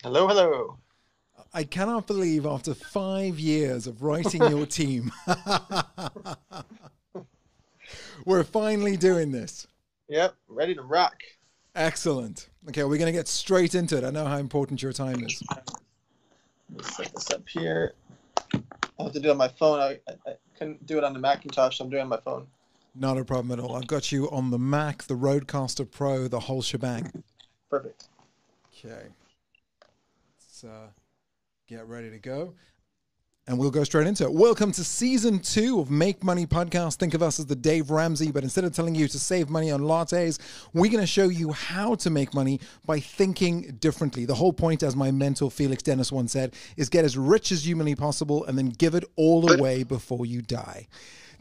Hello, hello. I cannot believe after 5 years of writing your team, we're finally doing this. Yep, ready to rock. Excellent. Okay, we're going to get straight into it. I know how important your time is. Let me set this up here. I have to do it on my phone. I couldn't do it on the Macintosh, so I'm doing it on my phone. Not a problem at all. I've got you on the Mac, the Rodecaster Pro, the whole shebang. Perfect. Okay. Let's get ready to go. And we'll go straight into it. Welcome to season 2 of Make Money Podcast. Think of us as the Dave Ramsey, but instead of telling you to save money on lattes, we're going to show you how to make money by thinking differently. The whole point, as my mentor Felix Dennis once said, is get as rich as humanly possible and then give it all away before you die.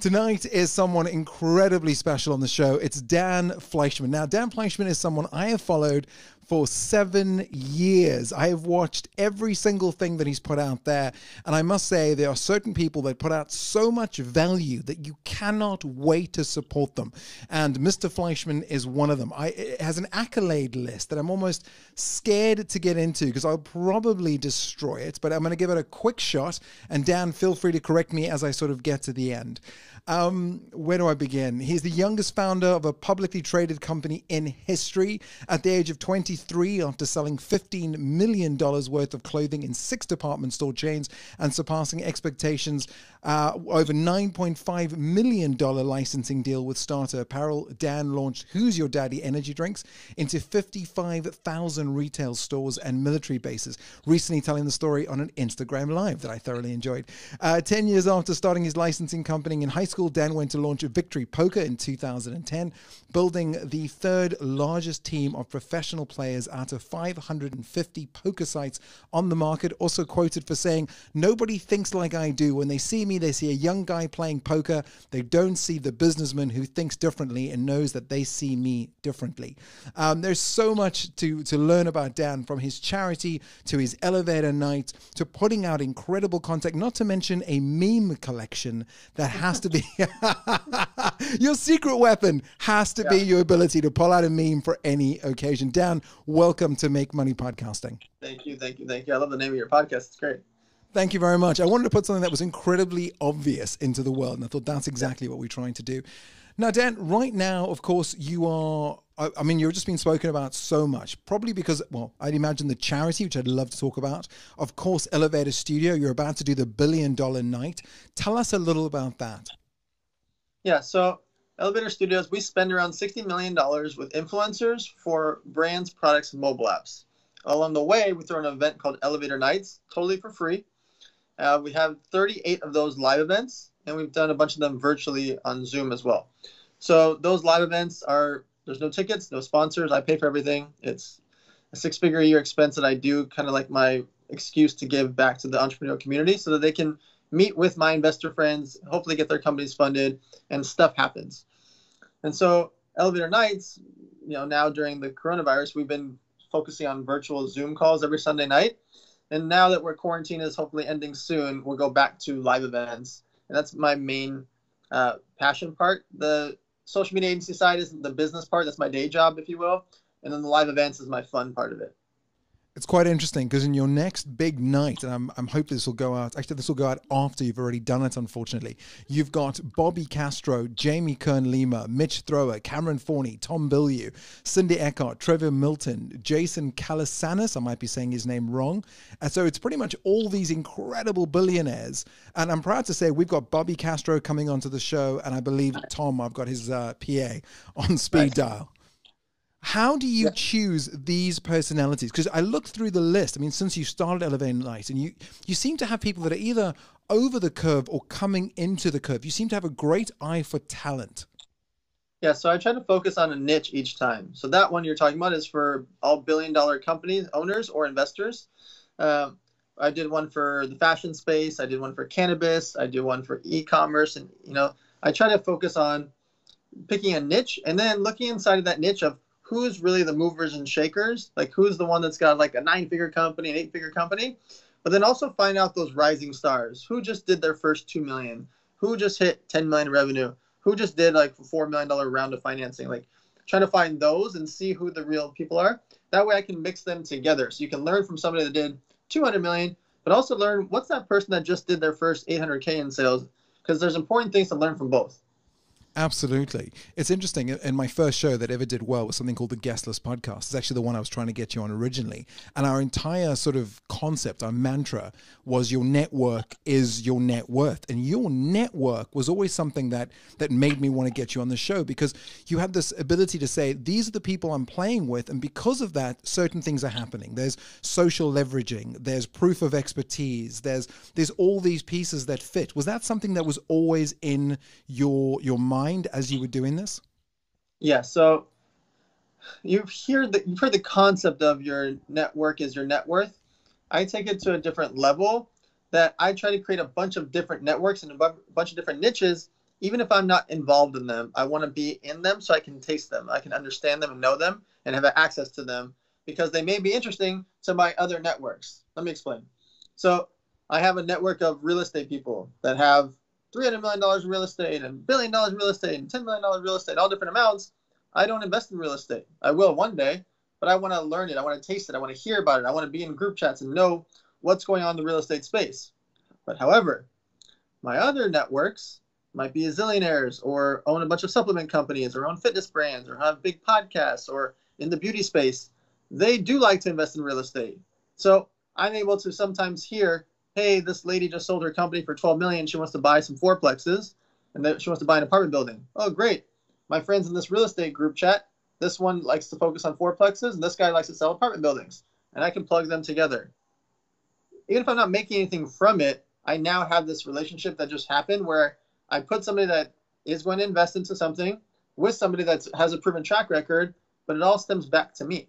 Tonight is someone incredibly special on the show. It's Dan Fleyshman. Now, Dan Fleyshman is someone I have followed for 7 years. I have watched every single thing that he's put out there. And I must say, there are certain people that put out so much value that you cannot wait to support them. And Mr. Fleyshman is one of them. It has an accolade list that I'm almost scared to get into because I'll probably destroy it. But I'm going to give it a quick shot. And Dan, feel free to correct me as I sort of get to the end. Where do I begin? He's the youngest founder of a publicly traded company in history at the age of 23 after selling $15 million worth of clothing in 6 department store chains and surpassing expectations. Over $9.5 million licensing deal with Starter Apparel. Dan launched Who's Your Daddy energy drinks into 55,000 retail stores and military bases, recently telling the story on an Instagram Live that I thoroughly enjoyed. 10 years after starting his licensing company in high school, Dan went to launch Victory Poker in 2010, building the 3rd largest team of professional players out of 550 poker sites on the market. Also quoted for saying, "Nobody thinks like I do. When they see me, they see a young guy playing poker. They don't see the businessman who thinks differently and knows that they see me differently." There's so much to learn about Dan, from his charity to his elevator night to putting out incredible content, not to mention a meme collection that has to be your secret weapon has to be your ability to pull out a meme for any occasion. Dan, welcome to Make Money Podcasting. Thank you, thank you, thank you. I love the name of your podcast. It's great. Thank you very much. I wanted to put something that was incredibly obvious into the world, and I thought that's exactly what we're trying to do. Now, Dan, right now, of course, you are, I mean, you've just been spoken about so much, probably because, well, I'd imagine the charity, which I'd love to talk about. Of course, Elevator Studio, you're about to do the $1 billion night. Tell us a little about that. Yeah, so Elevator Studios, we spend around $60 million with influencers for brands, products, and mobile apps. Along the way, we throw an event called Elevator Nights, totally for free. We have 38 of those live events, and we've done a bunch of them virtually on Zoom as well. So those live events there's no tickets, no sponsors. I pay for everything. It's a 6-figure a year expense that I do, kind of like my excuse to give back to the entrepreneurial community so that they can meet with my investor friends, hopefully get their companies funded, and stuff happens. And so Elevator Nights, now during the coronavirus, we've been focusing on virtual Zoom calls every Sunday night. And now that quarantine is hopefully ending soon, we'll go back to live events. And that's my main passion part. The social media agency side is the business part. That's my day job, if you will. And then the live events is my fun part of it. It's quite interesting because in your next big night, and I'm hoping this will go out, actually this will go out after you've already done it, unfortunately. You've got Bobby Castro, Jamie Kern-Lima, Mitch Thrower, Cameron Forney, Tom Bilyeu, Cindy Eckhart, Trevor Milton, Jason Calasanis, I might be saying his name wrong. And so it's pretty much all these incredible billionaires. And I'm proud to say we've got Bobby Castro coming onto the show, and I believe Tom, I've got his PA on speed dial. How do you choose these personalities? Because I looked through the list. I mean, since you started Elevator Night, and you seem to have people that are either over the curve or coming into the curve. You seem to have a great eye for talent. Yeah, so I try to focus on a niche each time. So that one you're talking about is for all billion-dollar companies, owners, or investors. I did one for the fashion space. I did one for cannabis. I did one for e-commerce. And, I try to focus on picking a niche and then looking inside of that niche of who's really the movers and shakers, like who's the one that's got like a 9-figure company, an 8-figure company, but then also find out those rising stars who just did their first 2 million, who just hit 10 million revenue, who just did like $4 million round of financing, like trying to find those and see who the real people are. That way I can mix them together. So you can learn from somebody that did 200 million, but also learn what's that person that just did their first 800K in sales, because there's important things to learn from both. Absolutely. It's interesting. In my first show that ever did well was something called the Guestless Podcast. It's actually the one I was trying to get you on originally. And our entire sort of concept, our mantra was your network is your net worth. And your network was always something that made me want to get you on the show, because you had this ability to say, these are the people I'm playing with. And because of that, certain things are happening. There's social leveraging. There's proof of expertise. There's all these pieces that fit. Was that something that was always in your mind as you were doing this? Yeah. So you've heard the concept of your network is your net worth. I take it to a different level, that I try to create a bunch of different networks and a bunch of different niches. Even if I'm not involved in them, I want to be in them so I can taste them. I can understand them and know them and have access to them, because they may be interesting to my other networks. Let me explain. So I have a network of real estate people that have $300 million in real estate and $1 billion in real estate and $10 million in real estate, all different amounts. I don't invest in real estate. I will one day, but I want to learn it. I want to taste it. I want to hear about it. I want to be in group chats and know what's going on in the real estate space. But however, my other networks might be zillionaires, or own a bunch of supplement companies, or own fitness brands, or have big podcasts, or in the beauty space. They do like to invest in real estate. So I'm able to sometimes hear, hey, this lady just sold her company for 12 million. She wants to buy some fourplexes, and then she wants to buy an apartment building. Oh, great. My friends in this real estate group chat, this one likes to focus on fourplexes, and this guy likes to sell apartment buildings. And I can plug them together. Even if I'm not making anything from it, I now have this relationship that just happened, where I put somebody that is going to invest into something with somebody that has a proven track record, but it all stems back to me,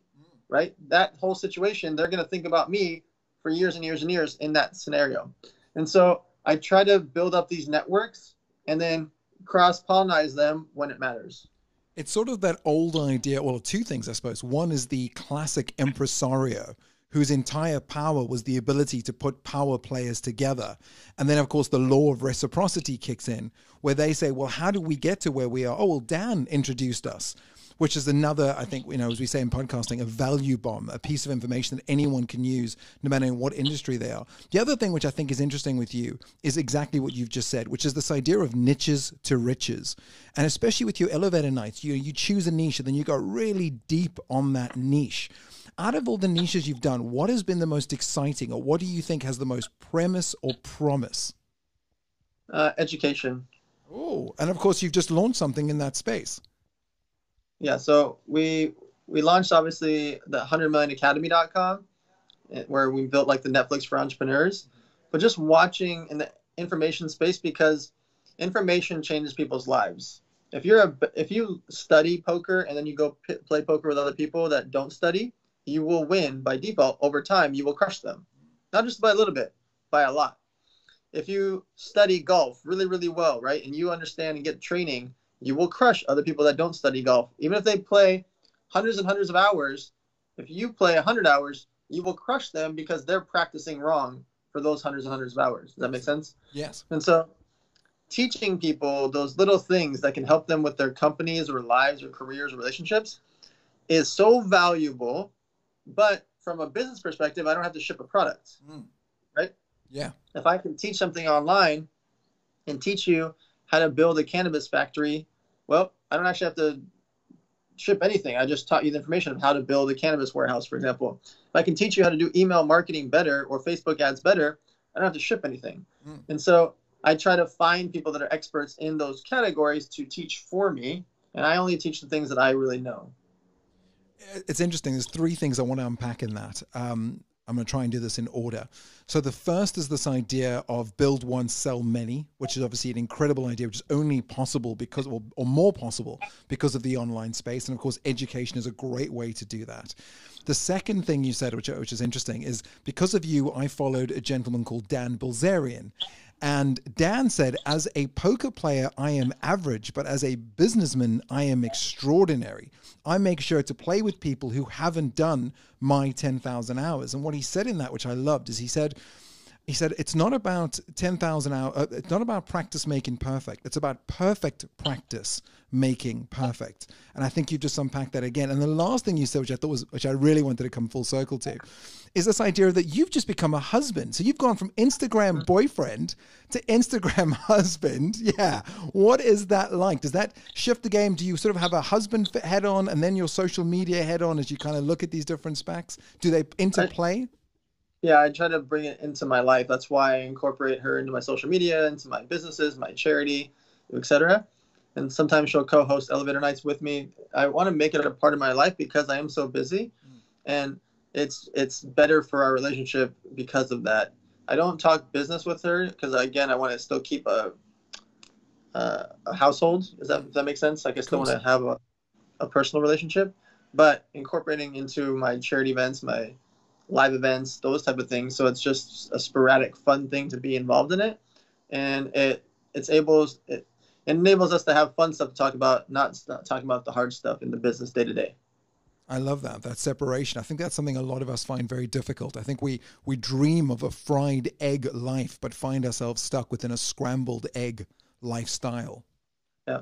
right? That whole situation, they're going to think about me for years and years and years in that scenario. And so I try to build up these networks and then cross-pollinize them when it matters. It's sort of that old idea, well, two things, I suppose. One is the classic impresario, whose entire power was the ability to put power players together. And then, of course, the law of reciprocity kicks in, where they say, well, how do we get to where we are? Oh, well, Dan introduced us, which is another, I think, as we say in podcasting, a value bomb, a piece of information that anyone can use, no matter in what industry they are. The other thing which I think is interesting with you is exactly what you've just said, which is this idea of niches to riches. And especially with your elevator nights, you choose a niche and then you go really deep on that niche. Out of all the niches you've done, what has been the most exciting, or what do you think has the most premise or promise? Education. Oh, and of course, you've just launched something in that space. Yeah, so we launched, obviously, the 100millionacademy.com, where we built like the Netflix for entrepreneurs. But just watching in the information space, because information changes people's lives. If you study poker and then you go play poker with other people that don't study, you will win by default. Over time, you will crush them. Not just by a little bit, by a lot. If you study golf really, really well, right, and you understand and get training, you will crush other people that don't study golf. Even if they play hundreds and hundreds of hours, if you play 100 hours, you will crush them because they're practicing wrong for those hundreds and hundreds of hours. Does that make sense? Yes. And so teaching people those little things that can help them with their companies or lives or careers or relationships is so valuable. But from a business perspective, I don't have to ship a product, right? Yeah. If I can teach something online and teach you how to build a cannabis factory, well, I don't actually have to ship anything. I just taught you the information of how to build a cannabis warehouse, for example. If I can teach you how to do email marketing better or Facebook ads better, I don't have to ship anything. And so I try to find people that are experts in those categories to teach for me, and I only teach the things that I really know. It's interesting. There's three things I want to unpack in that. I'm going to try and do this in order. So the first is this idea of build one, sell many, which is obviously an incredible idea, which is only possible because, or more possible because of the online space. And of course, education is a great way to do that. The second thing you said, which is interesting, is because of you, I followed a gentleman called Dan Bilzerian. And Dan said, as a poker player, I am average, but as a businessman, I am extraordinary. I make sure to play with people who haven't done my 10,000 hours. And what he said in that, which I loved, is he said, He said, it's not about 10,000 hours. It's not about practice making perfect. It's about perfect practice making perfect. And I think you just unpacked that again. And the last thing you said, which I thought was, which I really wanted to come full circle to, is this idea that you've just become a husband. So you've gone from Instagram boyfriend to Instagram husband. Yeah. What is that like? Does that shift the game? Do you sort of have a husband head on and then your social media head on as you kind of look at these different specs? Do they interplay? Yeah, I try to bring it into my life. That's why I incorporate her into my social media, into my businesses, my charity, etc. And sometimes she'll co-host elevator nights with me. I want to make it a part of my life because I am so busy, and it's better for our relationship because of that. I don't talk business with her because, again, I want to still keep a household. Does that make sense? Like, I still want to have a personal relationship, but incorporating into my charity events, my live events, those type of things. So it's just a sporadic, fun thing to be involved in it, and it enables us to have fun stuff to talk about, not talking about the hard stuff in the business day to day. I love that separation. I think that's something a lot of us find very difficult. I think we dream of a fried egg life, but find ourselves stuck within a scrambled egg lifestyle. Yeah.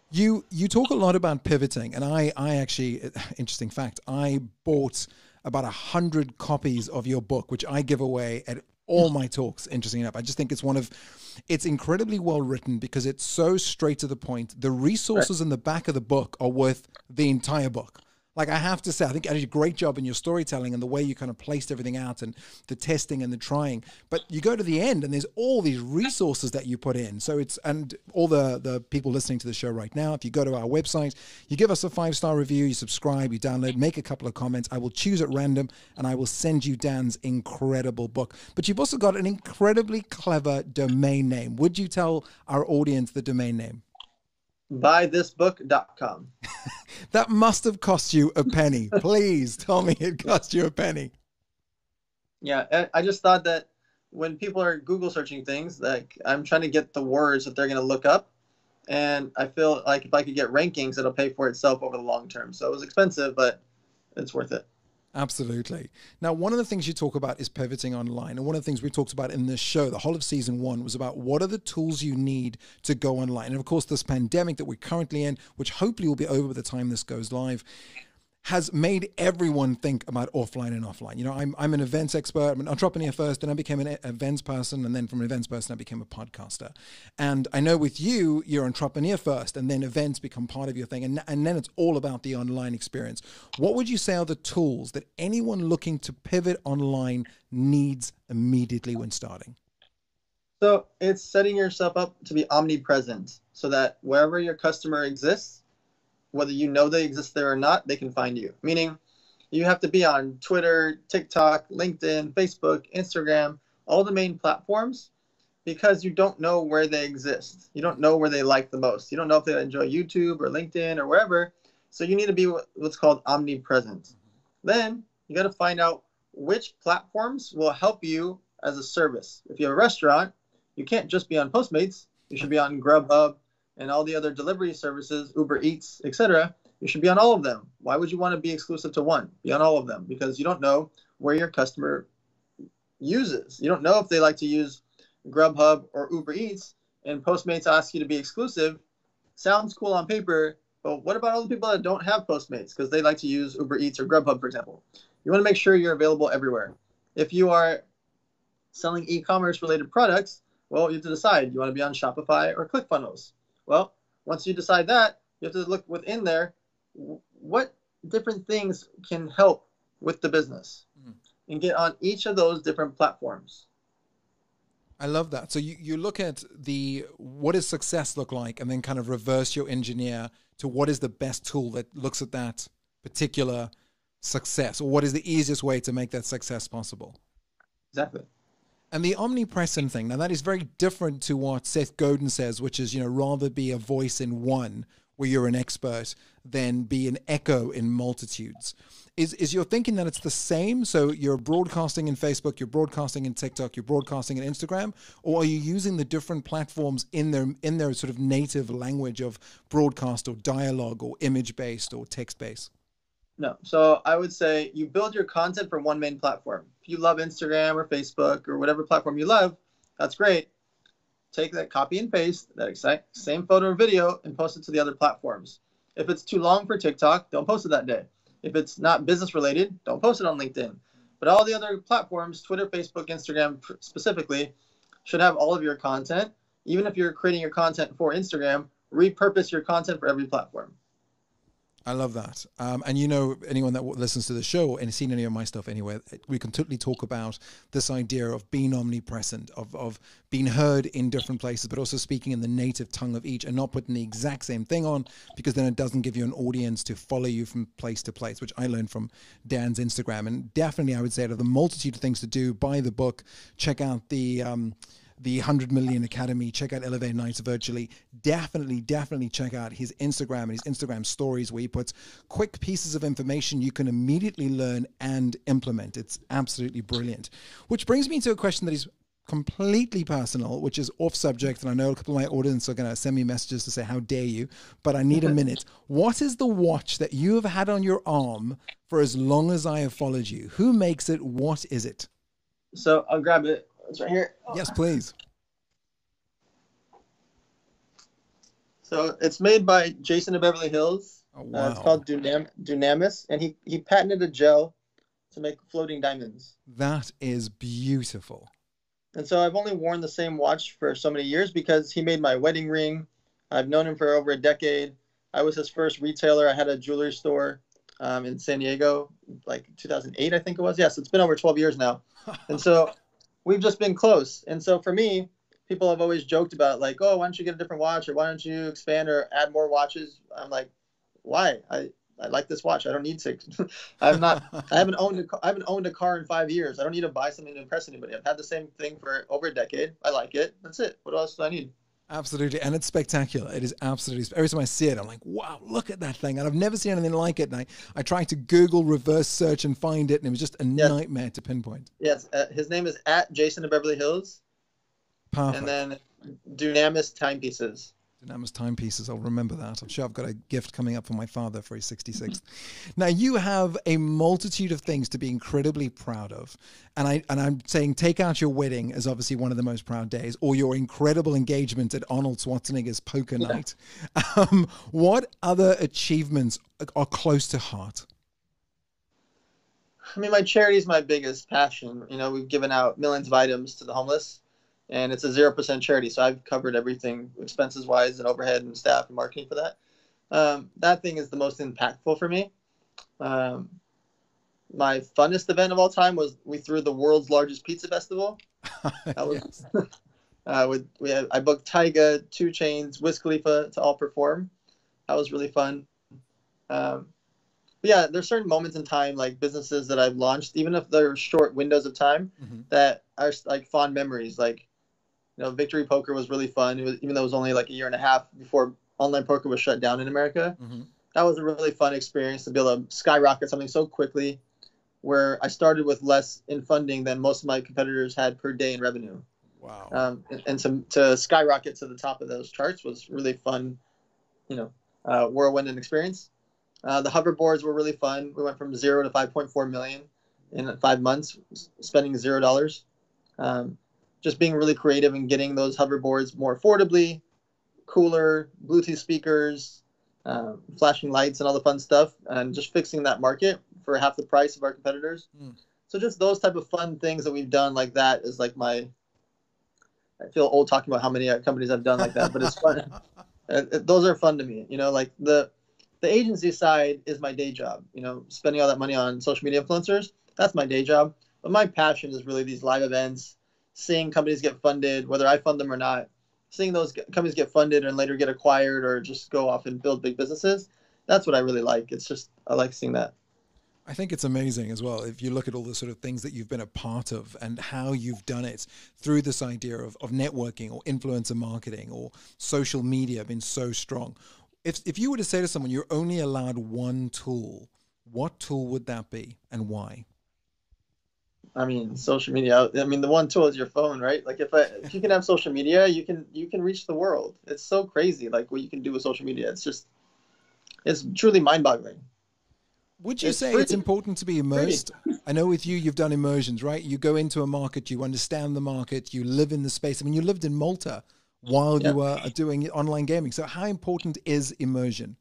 You talk a lot about pivoting, and I actually, interesting fact, I bought about 100 copies of your book, which I give away at all my talks, interesting enough. I just think it's incredibly well written because it's so straight to the point. The resources in the back of the book are worth the entire book. Like, I have to say, I think you did a great job in your storytelling and the way you kind of placed everything out and the testing and the trying. But you go to the end and there's all these resources that you put in. So and all the people listening to the show right now, if you go to our website, you give us a 5-star review, you subscribe, you download, make a couple of comments. I will choose at random and I will send you Dan's incredible book. But you've also got an incredibly clever domain name. Would you tell our audience the domain name? Buythisbook.com. That must have cost you a penny. Please tell me it cost you a penny. Yeah, I just thought that when people are Google searching things, like, I'm trying to get the words that they're going to look up. And I feel like if I could get rankings, it'll pay for itself over the long term. So it was expensive, but it's worth it. Absolutely. Now, one of the things you talk about is pivoting online. And one of the things we talked about in this show, the whole of season 1, was about what are the tools you need to go online. And of course, this pandemic that we're currently in, which hopefully will be over by the time this goes live, has made everyone think about offline and offline. You know, I'm an events expert. I'm an entrepreneur first, then I became an events person, and then from an events person, I became a podcaster. And I know with you, you're entrepreneur first, and then events become part of your thing, and then it's all about the online experience. What would you say are the tools that anyone looking to pivot online needs immediately when starting? So it's setting yourself up to be omnipresent so that wherever your customer exists, whether you know they exist there or not, they can find you. Meaning, you have to be on Twitter, TikTok, LinkedIn, Facebook, Instagram, all the main platforms, because you don't know where they exist. You don't know where they like the most. You don't know if they enjoy YouTube or LinkedIn or wherever. So you need to be what's called omnipresent. Then you got to find out which platforms will help you as a service. If you have a restaurant, you can't just be on Postmates. You should be on Grubhub and all the other delivery services, Uber Eats, etc. You should be on all of them. Why would you want to be exclusive to one? Be on all of them, because you don't know where your customer uses. You don't know if they like to use Grubhub or Uber Eats, and Postmates asks you to be exclusive. Sounds cool on paper, but what about all the people that don't have Postmates because they like to use Uber Eats or Grubhub, for example? You want to make sure you're available everywhere. If you are selling e-commerce related products, well, you have to decide, you want to be on Shopify or ClickFunnels. Well, once you decide that, you have to look within there, what different things can help with the business and get on each of those different platforms. I love that. So you look at what does success look like, and then kind of reverse your engineer to what is the best tool that looks at that particular success, or what is the easiest way to make that success possible. Exactly. And the omnipresent thing, now that is very different to what Seth Godin says, which is, rather be a voice in one where you're an expert than be an echo in multitudes. Is your thinking that it's the same? So you're broadcasting in Facebook, you're broadcasting in TikTok, you're broadcasting in Instagram, or are you using the different platforms in their sort of native language of broadcast or dialogue or image-based or text-based? No. So I would say you build your content from one main platform. If you love Instagram or Facebook or whatever platform you love, that's great. Take that, copy and paste that exact same photo or video and post it to the other platforms. If it's too long for TikTok, don't post it that day. If it's not business related, don't post it on LinkedIn. But all the other platforms, Twitter, Facebook, Instagram specifically, should have all of your content. Even if you're creating your content for Instagram, repurpose your content for every platform. I love that. And you know, anyone that listens to the show and has seen any of my stuff anywhere, we continually talk about this idea of being omnipresent, of being heard in different places, but also speaking in the native tongue of each and not putting the exact same thing on, because then it doesn't give you an audience to follow you from place to place, which I learned from Dan's Instagram. And definitely I would say, out of the multitude of things to do, buy the book, check out the 100 Million Academy, check out Elevator Nights virtually. Definitely check out his Instagram and his Instagram stories, where he puts quick pieces of information you can immediately learn and implement. It's absolutely brilliant. Which brings me to a question that is completely personal, which is off subject. And I know a couple of my audience are going to send me messages to say, how dare you? But I need a minute. What is the watch that you have had on your arm for as long as I have followed you? Who makes it? What is it? So I'll grab it. It's right here. Yes, please. So it's made by Jason of Beverly Hills. Oh, wow. It's called Dunamis, and he patented a gel to make floating diamonds. That is beautiful. And so I've only worn the same watch for so many years because he made my wedding ring. I've known him for over a decade. I was his first retailer. I had a jewelry store in San Diego, like 2008, I think it was. Yes, it's been over 12 years now. And so we've just been close. And so for me, people have always joked about, like, oh, why don't you get a different watch, or why don't you expand or add more watches? I'm like, why? I like this watch. I don't need six. I haven't owned a car in 5 years. I don't need to buy something to impress anybody. I've had the same thing for over a decade. I like it. That's it. What else do I need? Absolutely. And it's spectacular. It is absolutely, every time I see it, I'm like, wow, look at that thing. And I've never seen anything like it. And I tried to Google reverse search and find it, and it was just a nightmare to pinpoint. Yes. His name is at Jason of Beverly Hills. Perfect. And then Dunamis timepieces. Dynamis timepieces. I'll remember that. I'm sure I've got a gift coming up for my father for his 66th. Now, you have a multitude of things to be incredibly proud of. And I'm saying take out your wedding as obviously one of the most proud days, or your incredible engagement at Arnold Schwarzenegger's poker night. What other achievements are close to heart? I mean, my charity is my biggest passion. You know, we've given out millions of items to the homeless. And it's a 0% charity, so I've covered everything expenses-wise and overhead and staff and marketing for that. That thing is the most impactful for me. My funnest event of all time was we threw the world's largest pizza festival. That was, yes. I booked Tyga, 2 Chainz, Wiz Khalifa to all perform. That was really fun. But yeah, there's certain moments in time, like businesses that I've launched, even if they're short windows of time, that are like fond memories. Like, you know, Victory Poker was really fun. It was, even though it was only like a year and a half before online poker was shut down in America. That was a really fun experience to be able to skyrocket something so quickly, where I started with less in funding than most of my competitors had per day in revenue. Wow. And to skyrocket to the top of those charts was really fun, you know, whirlwind and experience. The hoverboards were really fun. We went from 0 to 5.4 million in 5 months, spending $0. Just being really creative and getting those hoverboards more affordably, cooler, Bluetooth speakers, flashing lights and all the fun stuff, and just fixing that market for half the price of our competitors. So just those type of fun things that we've done like that is like I feel old talking about how many companies I've done like that, but it's fun. Those are fun to me. You know, like the agency side is my day job. You know, spending all that money on social media influencers, that's my day job. But my passion is really these live events, seeing companies get funded, whether I fund them or not, seeing those companies get funded and later get acquired or just go off and build big businesses. That's what I really like. It's just, I like seeing that. I think it's amazing as well. If you look at all the sort of things that you've been a part of and how you've done it through this idea of networking or influencer marketing or social media being so strong. If you were to say to someone, you're only allowed one tool, what tool would that be and why? I mean, social media. I mean, the one tool is your phone, right? Like if you can have social media, you can reach the world. It's so crazy, like what you can do with social media. It's truly mind-boggling. Would you It's say free. it's important to be immersed? I know with you, you've done immersions, right? You go into a market, you understand the market, you live in the space. I mean, you lived in Malta while Yeah. you were doing online gaming. So how important is immersion?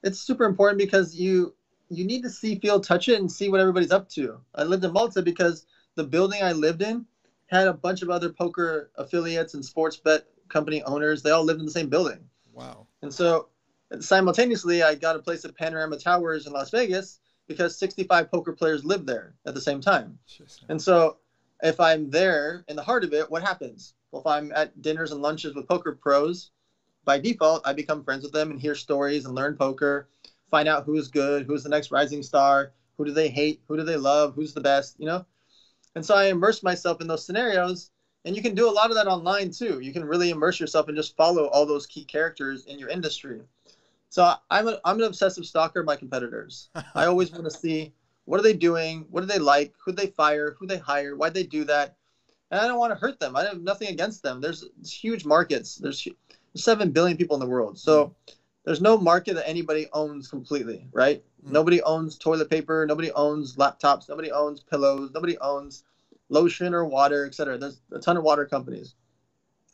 It's super important because you need to see, feel, touch it, and see what everybody's up to. I lived in Malta because the building I lived in had a bunch of other poker affiliates and sports bet company owners. They all lived in the same building. Wow. And so simultaneously, I got a place at Panorama Towers in Las Vegas because 65 poker players lived there at the same time. And so if I'm there in the heart of it, what happens? Well, if I'm at dinners and lunches with poker pros, by default, I become friends with them and hear stories and learn poker, find out who's good, who's the next rising star, who do they hate, who do they love, who's the best, you know? And so I immerse myself in those scenarios. And you can do a lot of that online too. You can really immerse yourself and just follow all those key characters in your industry. So I'm an obsessive stalker of my competitors. I always want to see, what are they doing? What do they like? Who they fire? Who they hire? Why'd they do that? And I don't want to hurt them. I have nothing against them. There's huge markets. There's 7 billion people in the world. So there's no market that anybody owns completely, right? Nobody owns toilet paper. Nobody owns laptops. Nobody owns pillows. Nobody owns lotion or water, etc. There's a ton of water companies.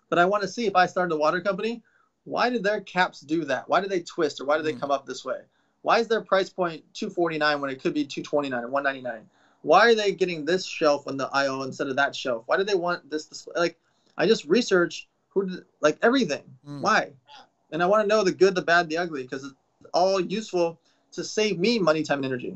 But I want to see, if I started a water company, why did their caps do that? Why did they twist, or why did they come up this way? Why is their price point $249 when it could be $229 or $199? Why are they getting this shelf on the aisle instead of that shelf? Why do they want this display? Like, I just research like everything. Why? And I want to know the good, the bad, the ugly, because it's all useful to save me money, time, and energy.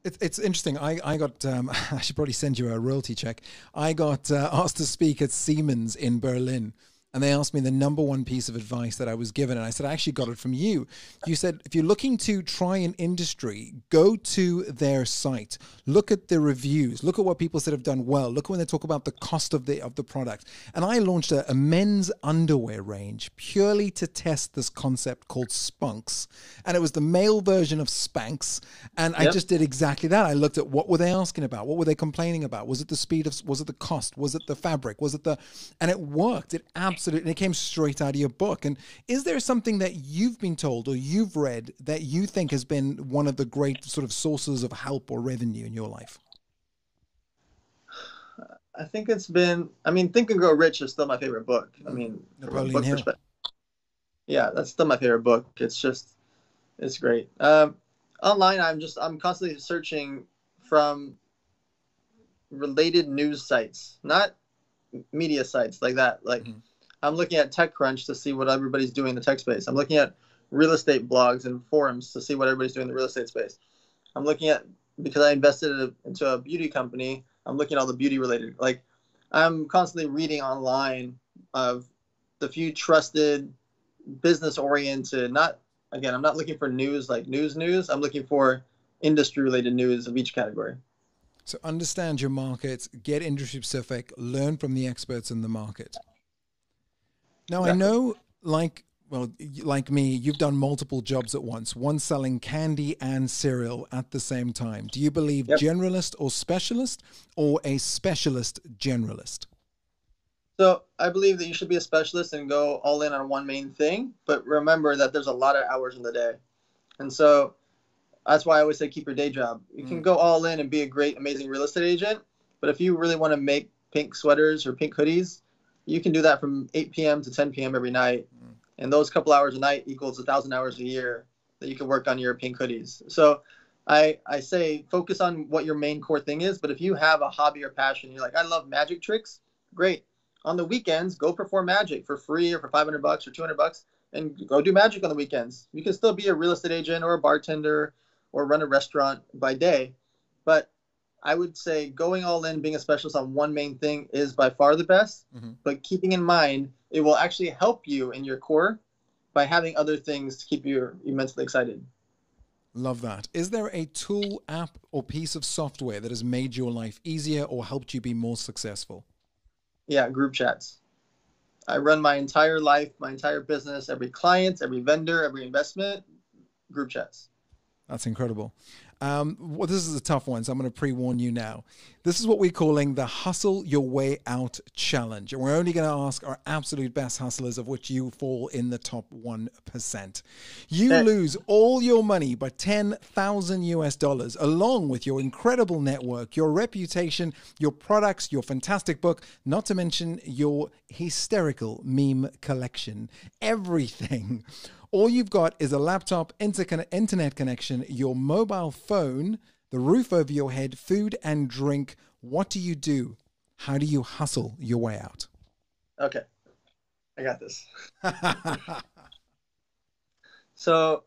It's interesting. I got, I should probably send you a royalty check. I got asked to speak at Siemens in Berlin. And they asked me the number one piece of advice that I was given. And I said, I actually got it from you. You said, if you're looking to try an industry, go to their site, look at the reviews, look at what people said have done well, look when they talk about the cost of the product. And I launched a men's underwear range purely to test this concept called Spunks. And it was the male version of Spanx. And I just did exactly that. I looked at, what were they asking about? What were they complaining about? Was it the speed of, was it the cost? Was it the fabric? Was it the, and it worked. It absolutely, and it came straight out of your book. And is there something that you've been told or you've read that you think has been one of the great sort of sources of help or revenue in your life? I think it's been, Think and Grow Rich is still my favorite book. Napoleon Hill. Yeah, that's still my favorite book. It's great. Online, I'm constantly searching from related news sites, not media sites like that. Like, I'm looking at TechCrunch to see what everybody's doing in the tech space. I'm looking at real estate blogs and forums to see what everybody's doing in the real estate space. I'm looking at, because I invested into a beauty company, I'm looking at all the beauty related. Like, I'm constantly reading online of the few trusted, business oriented, I'm not looking for news like news. I'm looking for industry related news of each category. So understand your market, get industry specific, learn from the experts in the market. Now, exactly. I know, like me, you've done multiple jobs at once, one selling candy and cereal at the same time. Do you believe generalist or specialist, or a specialist generalist? So I believe that you should be a specialist and go all in on one main thing, but remember that there's a lot of hours in the day. And so that's why I always say keep your day job. You can go all in and be a great, amazing real estate agent, but if you really want to make pink sweaters or pink hoodies, you can do that from 8 p.m. to 10 p.m. every night. And those couple hours a night equals 1,000 hours a year that you can work on your pink hoodies. So I say focus on what your main core thing is. But if you have a hobby or passion, you're like, I love magic tricks. Great. On the weekends, go perform magic for free or for $500 or $200 and go do magic on the weekends. You can still be a real estate agent or a bartender or run a restaurant by day. But I would say going all in, being a specialist on one main thing is by far the best, but keeping in mind, it will actually help you in your core by having other things to keep you immensely excited. Love that. Is there a tool, app, or piece of software that has made your life easier or helped you be more successful? Yeah, group chats. I run my entire life, my entire business, every client, every vendor, every investment, group chats. That's incredible. Well, this is a tough one, so I'm going to pre-warn you now. This is what we're calling the Hustle Your Way Out Challenge. And we're only going to ask our absolute best hustlers, of which you fall in the top 1%. You lose all your money by 10,000 US dollars, along with your incredible network, your reputation, your products, your fantastic book, not to mention your hysterical meme collection. Everything. All you've got is a laptop, internet connection, your mobile phone, the roof over your head, food and drink. What do you do? How do you hustle your way out? Okay, I got this. So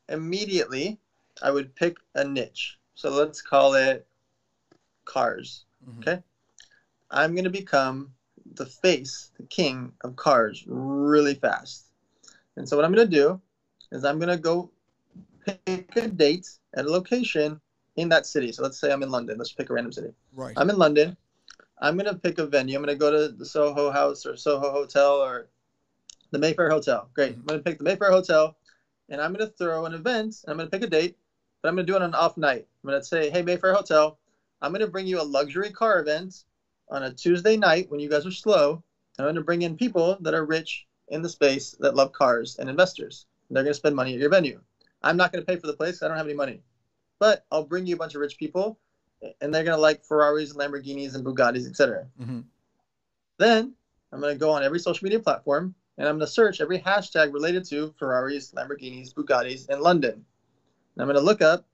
immediately I would pick a niche. So let's call it cars. Okay. I'm going to become the king of cars really fast. And so what I'm going to do is I'm going to go pick a date at a location in that city. So let's say I'm in London. Let's pick a random city. Right. I'm in London. I'm going to pick a venue. I'm going to go to the Soho House or Soho Hotel or the Mayfair Hotel. Great. I'm going to pick the Mayfair Hotel, and I'm going to throw an event. And I'm going to pick a date, but I'm going to do it on an off night. I'm going to say, hey, Mayfair Hotel, I'm going to bring you a luxury car event on a Tuesday night when you guys are slow. And I'm going to bring in people that are rich in the space that love cars and investors. And they're going to spend money at your venue. I'm not going to pay for the place because I don't have any money. But I'll bring you a bunch of rich people, and they're going to like Ferraris, Lamborghinis, and Bugattis, etc. Then I'm going to go on every social media platform, and I'm going to search every hashtag related to Ferraris, Lamborghinis, Bugattis, and London. And I'm going to look up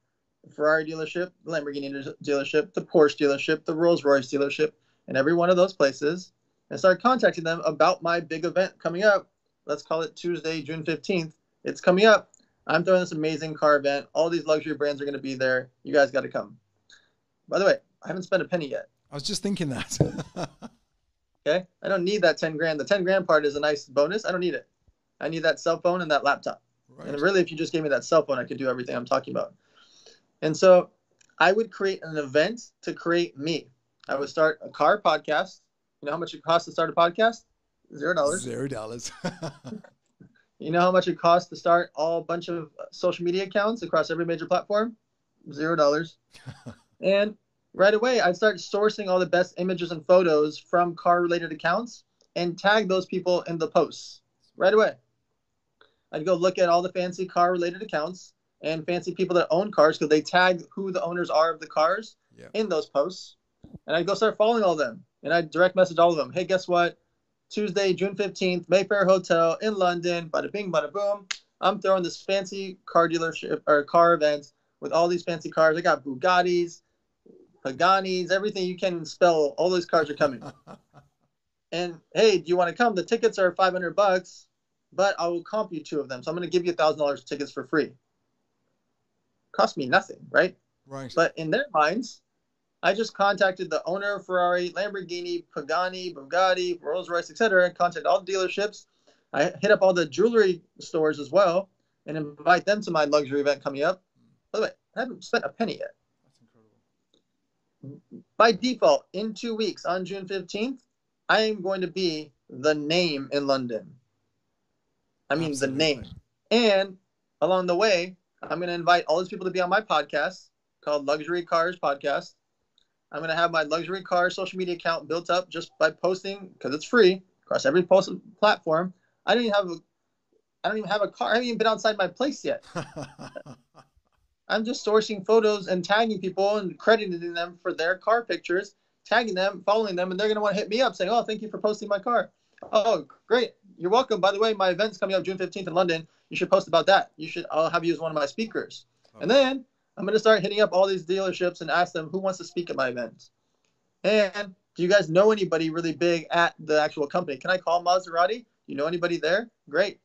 the Ferrari dealership, the Lamborghini dealership, the Porsche dealership, the Rolls-Royce dealership, and every one of those places, and start contacting them about my big event coming up. Let's call it Tuesday, June 15th. It's coming up. I'm throwing this amazing car event. All these luxury brands are going to be there. You guys got to come. By the way, I haven't spent a penny yet. I was just thinking that. Okay? I don't need that 10 grand. The 10 grand part is a nice bonus. I don't need it. I need that cell phone and that laptop. Right. And really, if you just gave me that cell phone, I could do everything I'm talking about. And so I would create an event to create me. I would start a car podcast. You know how much it costs to start a podcast? $0. $0. You know how much it costs to start a bunch of social media accounts across every major platform? $0. And right away, I'd start sourcing all the best images and photos from car-related accounts and tag those people in the posts right away. I'd go look at all the fancy car-related accounts and fancy people that own cars because they tag who the owners are of the cars in those posts. And I'd go start following all of them. And I'd direct message all of them. Hey, guess what? Tuesday, June 15th, Mayfair Hotel in London. Bada bing, bada boom. I'm throwing this fancy car dealership or car event with all these fancy cars. I got Bugattis, Paganis, everything you can spell. All those cars are coming. And hey, do you want to come? The tickets are $500, but I will comp you 2 of them. So I'm going to give you $1,000 tickets for free. Cost me nothing, right? Right. But in their minds, I just contacted the owner of Ferrari, Lamborghini, Pagani, Bugatti, Rolls-Royce, etc. Contacted all the dealerships. I hit up all the jewelry stores as well and invite them to my luxury event coming up. By the way, I haven't spent a penny yet. That's incredible. By default, in 2 weeks on June 15th, I am going to be the name in London. I mean, the name. And along the way, I'm going to invite all these people to be on my podcast called Luxury Cars Podcast. I'm going to have my luxury car social media account built up just by posting, because it's free, across every post platform. I don't even have a car. I haven't even been outside my place yet. I'm just sourcing photos and tagging people and crediting them for their car pictures, tagging them, following them, and they're going to want to hit me up saying, oh, thank you for posting my car. Oh, great. You're welcome. By the way, my event's coming up June 15th in London. You should post about that. I'll have you as one of my speakers. Okay. And then I'm going to start hitting up all these dealerships and ask them who wants to speak at my event. And do you guys know anybody really big at the actual company? Can I call Maserati? Do you know anybody there? Great.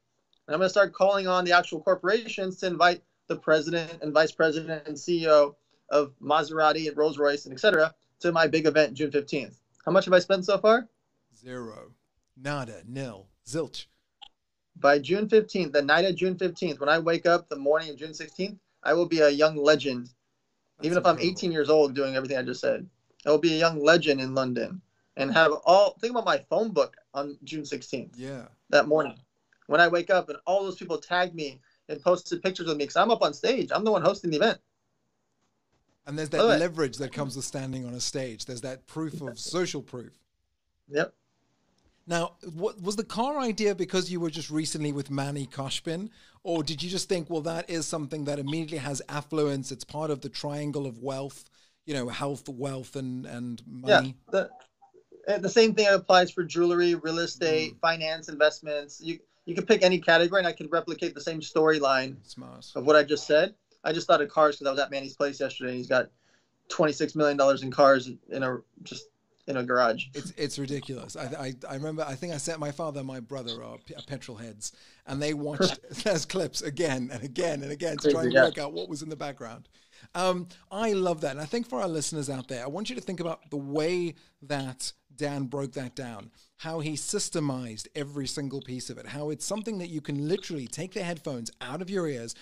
And I'm going to start calling on the actual corporations to invite the president and vice president and CEO of Maserati and Rolls-Royce and etc. to my big event June 15th. How much have I spent so far? 0. Nada. Nil. Zilch. By June 15th, the night of June 15th, when I wake up the morning of June 16th, I will be a young legend. That's even if incredible. I'm 18 years old doing everything I just said. I will be a young legend in London and have think about my phone book on June 16th. Yeah. That morning. When I wake up and all those people tag me and posted pictures of me because I'm up on stage. I'm the one hosting the event. And there's that leverage that comes with standing on a stage. There's that proof of social proof. Yep. Now, what was the car idea because you were just recently with Manny Koshbin, or did you just think, well, that is something that immediately has affluence? It's part of the triangle of wealth, you know, health, wealth, and money. Yeah, the same thing applies for jewelry, real estate, finance, investments. You could pick any category, and I could replicate the same storyline of what I just said. I just thought of cars because I was at Manny's place yesterday, and he's got $26 million in cars in a garage. It's ridiculous. I remember, I think I sent my father and my brother are petrol heads, and they watched those clips again and again and again to try and work out what was in the background. I love that. And I think for our listeners out there, I want you to think about the way that Dan broke that down, how he systemized every single piece of it, how it's something that you can literally take the headphones out of your ears,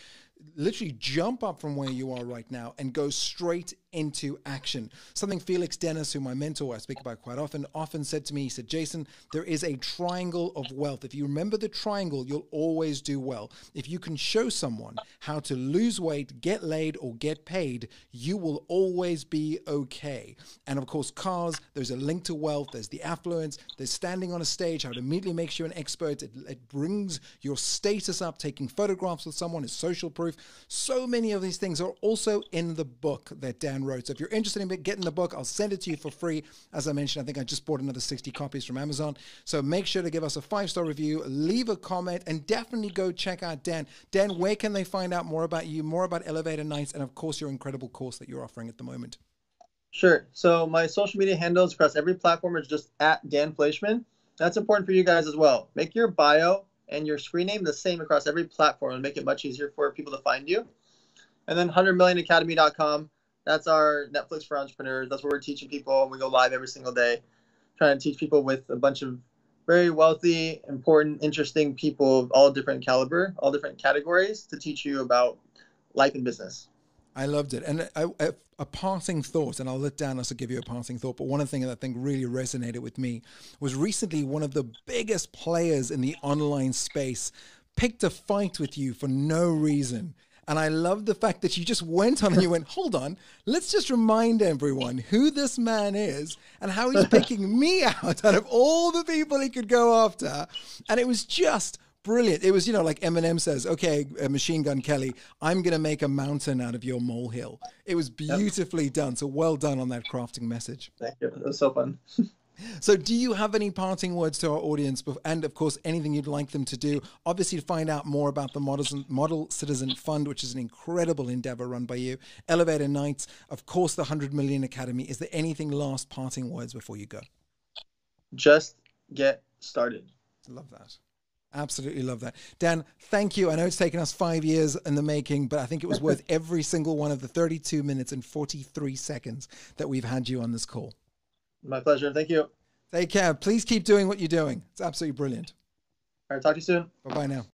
literally jump up from where you are right now and go straight into action. Something Felix Dennis, who my mentor I speak about quite often said to me, he said, Jason, there is a triangle of wealth. If you remember the triangle, you'll always do well. If you can show someone how to lose weight, get laid, or get paid, you will always be okay. And of course, cars, there's a link to wealth, there's the affluence, there's standing on a stage, how it immediately makes you an expert. It brings your status up. Taking photographs with someone is social proof. So many of these things are also in the book that Dan wrote. So if you're interested in getting the book, I'll send it to you for free. As I mentioned, I think I just bought another 60 copies from Amazon. So make sure to give us a 5-star review, leave a comment, and definitely go check out Dan. Dan, where can they find out more about you, more about Elevator Nights, and of course your incredible course that you're offering at the moment? Sure. So my social media handles across every platform is just at Dan Fleyshman. That's important for you guys as well. Make your bio and your screen name the same across every platform and make it much easier for people to find you. And then 100millionacademy.com. That's our Netflix for entrepreneurs. That's where we're teaching people. We go live every single day, trying to teach people with a bunch of very wealthy, important, interesting people of all different caliber, all different categories to teach you about life and business. I loved it. And a parting thought, and I'll let Dan also give you a parting thought, but one of the things that I think really resonated with me was recently one of the biggest players in the online space picked a fight with you for no reason. And I love the fact that you just went on and you went, hold on, let's just remind everyone who this man is and how he's picking me out of all the people he could go after. And it was just brilliant. It was, you know, like Eminem says, okay, Machine Gun Kelly, I'm going to make a mountain out of your molehill. It was beautifully done. So well done on that crafting message. Thank you. It was so fun. So do you have any parting words to our audience? And of course, anything you'd like them to do? Obviously, to find out more about the Model Citizen Fund, which is an incredible endeavor run by you. Elevator Nights, of course, the 100 Million Academy. Is there anything last parting words before you go? Just get started. Love that. Absolutely love that. Dan, thank you. I know it's taken us 5 years in the making, but I think it was worth every single one of the 32 minutes and 43 seconds that we've had you on this call. My pleasure. Thank you. Take care. Please keep doing what you're doing. It's absolutely brilliant. All right. Talk to you soon. Bye-bye now.